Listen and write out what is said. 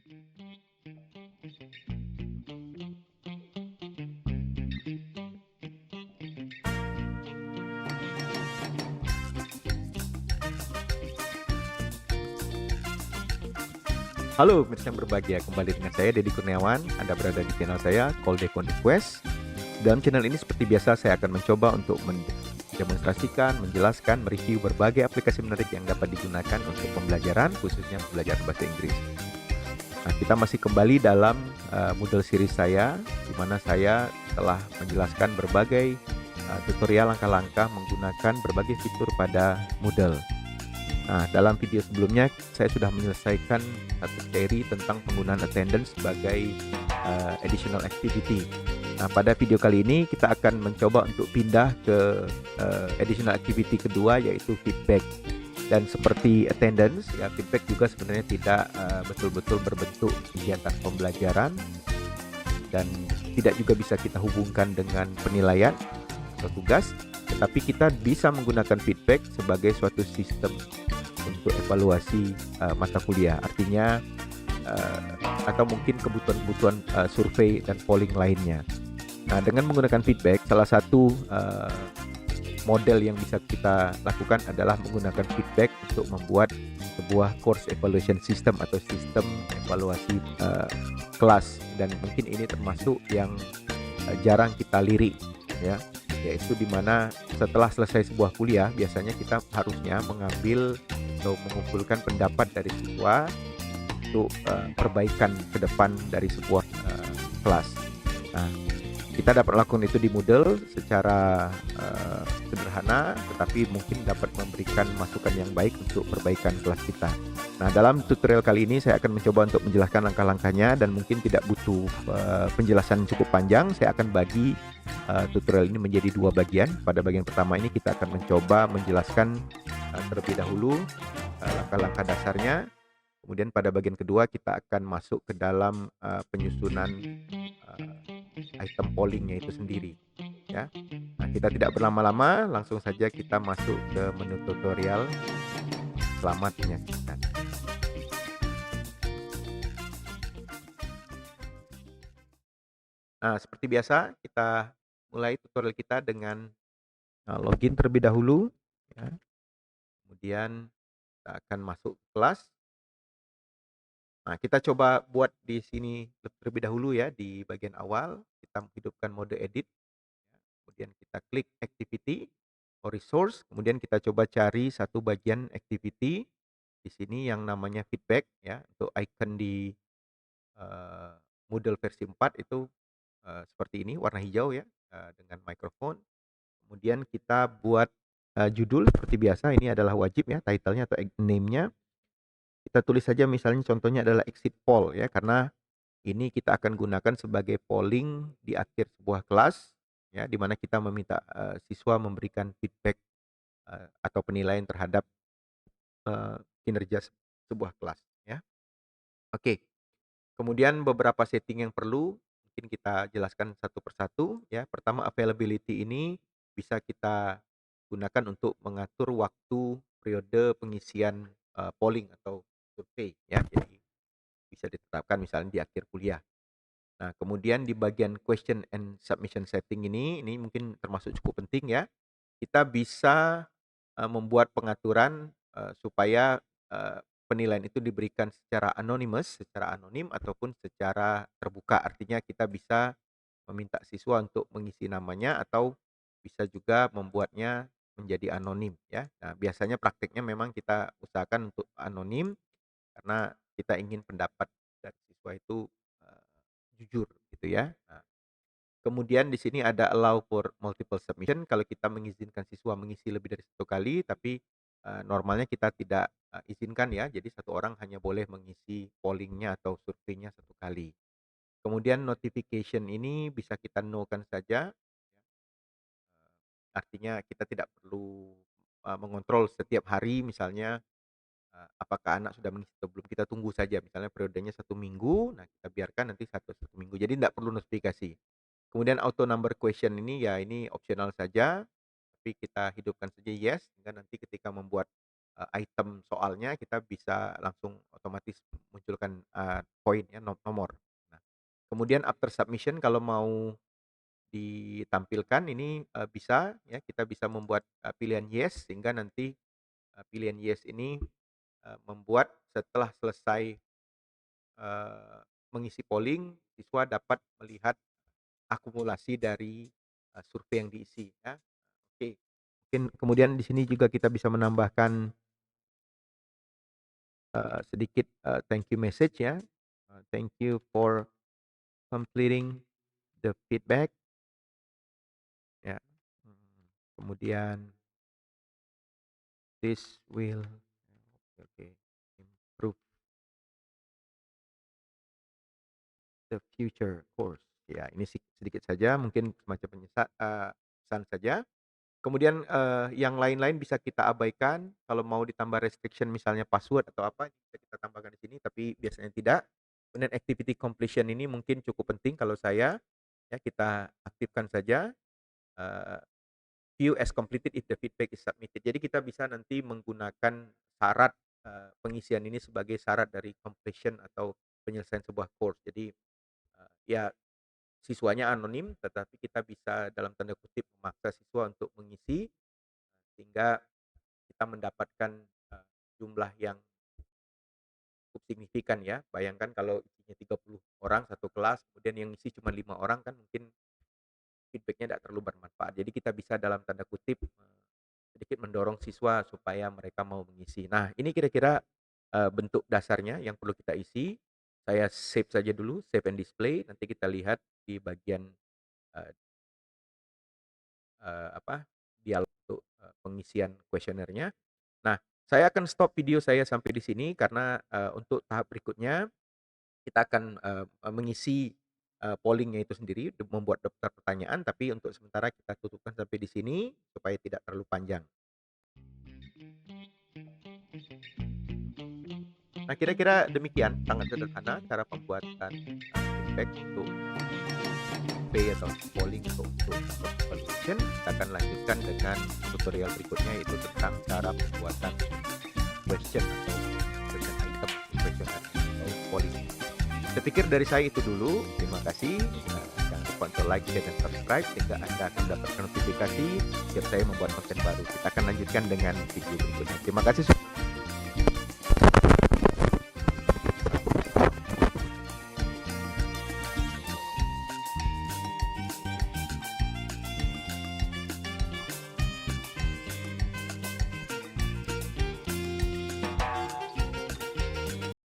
Halo pemirsa yang berbahagia, kembali dengan saya Deddy Kurniawan. Anda berada di channel saya, Call Decon Request. Dalam channel ini seperti biasa saya akan mencoba untuk mendemonstrasikan, menjelaskan, mereview berbagai aplikasi menarik yang dapat digunakan untuk pembelajaran, khususnya pembelajaran bahasa Inggris. Nah, kita masih kembali dalam Moodle series saya, di mana saya telah menjelaskan berbagai tutorial langkah-langkah menggunakan berbagai fitur pada Moodle. Nah, dalam video sebelumnya saya sudah menyelesaikan satu seri tentang penggunaan attendance sebagai additional activity. Nah, pada video kali ini kita akan mencoba untuk pindah ke additional activity kedua, yaitu feedback. Dan seperti attendance, ya feedback juga sebenarnya tidak betul-betul berbentuk kegiatan pembelajaran dan tidak juga bisa kita hubungkan dengan penilaian atau tugas, tetapi kita bisa menggunakan feedback sebagai suatu sistem untuk evaluasi mata kuliah, artinya atau mungkin kebutuhan-kebutuhan survei dan polling lainnya. Nah, dengan menggunakan feedback, salah satu model yang bisa kita lakukan adalah menggunakan feedback untuk membuat sebuah course evaluation system atau sistem evaluasi kelas, dan mungkin ini termasuk yang jarang kita lirik, ya, yaitu dimana setelah selesai sebuah kuliah biasanya kita harusnya mengambil atau mengumpulkan pendapat dari siswa untuk perbaikan ke depan dari sebuah kelas. Nah, kita dapat lakukan itu di Moodle secara sederhana, tetapi mungkin dapat memberikan masukan yang baik untuk perbaikan kelas kita. Nah, dalam tutorial kali ini saya akan mencoba untuk menjelaskan langkah-langkahnya dan mungkin tidak butuh penjelasan cukup panjang. Saya akan bagi tutorial ini menjadi dua bagian. Pada bagian pertama ini kita akan mencoba menjelaskan terlebih dahulu langkah-langkah dasarnya. Kemudian pada bagian kedua kita akan masuk ke dalam penyusunan item pollingnya itu sendiri, ya. Nah, kita tidak berlama-lama, langsung saja kita masuk ke menu tutorial. Selamat menyaksikan. Nah, seperti biasa kita mulai tutorial kita dengan login terlebih dahulu, ya. Kemudian kita akan masuk ke kelas. Nah, kita coba buat di sini terlebih dahulu, ya, di bagian awal kita menghidupkan mode edit, ya. Kemudian kita klik activity or resource, kemudian kita coba cari satu bagian activity di sini yang namanya feedback, ya. Untuk icon di uh, Moodle versi 4 itu seperti ini, warna hijau, ya, dengan mikrofon. Kemudian kita buat judul seperti biasa, ini adalah wajib, ya, title-nya atau name-nya. Kita tulis saja misalnya contohnya adalah exit poll, ya, karena ini kita akan gunakan sebagai polling di akhir sebuah kelas, ya, di mana kita meminta siswa memberikan feedback atau penilaian terhadap kinerja sebuah kelas, ya. Oke. Kemudian beberapa setting yang perlu mungkin kita jelaskan satu persatu, ya. Pertama, availability ini bisa kita gunakan untuk mengatur waktu periode pengisian polling atau survei, ya. Jadi bisa ditetapkan misalnya di akhir kuliah. Nah, kemudian di bagian question and submission setting ini mungkin termasuk cukup penting, ya. Kita bisa membuat pengaturan supaya penilaian itu diberikan secara anonymous, secara anonim ataupun secara terbuka. Artinya kita bisa meminta siswa untuk mengisi namanya atau bisa juga membuatnya menjadi anonim, ya. Nah, biasanya praktiknya memang kita usahakan untuk anonim karena kita ingin pendapat dari siswa itu eh, jujur, gitu, ya. Nah, kemudian di sini ada allow for multiple submission, kalau kita mengizinkan siswa mengisi lebih dari satu kali, tapi normalnya kita tidak izinkan, ya. Jadi satu orang hanya boleh mengisi pollingnya atau surveinya satu kali. Kemudian notification ini bisa kita no-kan saja, ya. Artinya kita tidak perlu mengontrol setiap hari misalnya apakah anak sudah mengisi atau belum. Kita tunggu saja, misalnya periodenya 1 minggu, nah kita biarkan nanti satu minggu. Jadi tidak perlu notifikasi. Kemudian auto number question ini, ya, ini opsional saja, tapi kita hidupkan saja yes, sehingga nanti ketika membuat item soalnya kita bisa langsung otomatis munculkan poin ya, nomor. Nah, kemudian after submission kalau mau ditampilkan ini, bisa ya, kita bisa membuat, pilihan yes sehingga nanti, pilihan yes ini, membuat setelah selesai, mengisi polling, siswa dapat melihat akumulasi dari, survei yang diisi ya. Oke, mungkin kemudian di sini juga kita bisa menambahkan, sedikit, thank you message ya, thank you for completing the feedback ya, kemudian this will oke, improve the future course. Ya, ini sedikit saja mungkin semacam pesan saja. Kemudian, yang lain-lain bisa kita abaikan, kalau mau ditambah restriction misalnya password atau apa, bisa kita tambahkan di sini, tapi biasanya tidak. Kemudian activity completion ini mungkin cukup penting kalau saya, ya kita aktifkan saja, eee, view as completed if the feedback is submitted. Jadi kita bisa nanti menggunakan syarat, pengisian ini sebagai syarat dari completion atau penyelesaian sebuah course. Jadi, ya siswanya anonim, tetapi kita bisa dalam tanda kutip memaksa siswa untuk mengisi, sehingga kita mendapatkan, jumlah yang cukup signifikan ya. Bayangkan kalau isinya 30 orang satu kelas, kemudian yang isi cuma 5 orang kan mungkin feedback-nya tidak terlalu bermanfaat. Jadi kita bisa dalam tanda kutip, sedikit mendorong siswa supaya mereka mau mengisi. Nah, ini kira-kira, bentuk dasarnya yang perlu kita isi. Saya save saja dulu, save and display, nanti kita lihat di bagian, eee apa, dialog untuk, pengisian kuesionernya. Nah, saya akan stop video saya sampai di sini karena, untuk tahap berikutnya kita akan, mengisi, polling-nya itu sendiri, membuat daftar pertanyaan, tapi untuk sementara kita tutupkan sampai di sini supaya tidak terlalu panjang. Nah, kira-kira demikian, sangat sederhana cara pembuatan, feedback untuk survei atau polling untuk evaluation. Kita akan lanjutkan dengan tutorial berikutnya yaitu tentang cara pembuatan question atau question item, questionnaire atau polling. Saya pikir dari saya itu dulu. Terima kasih. Jangan lupa untuk like, share, dan subscribe sehingga Anda akan mendapatkan notifikasi setiap saya membuat konten baru. Kita akan lanjutkan dengan video berikutnya. Terima kasih.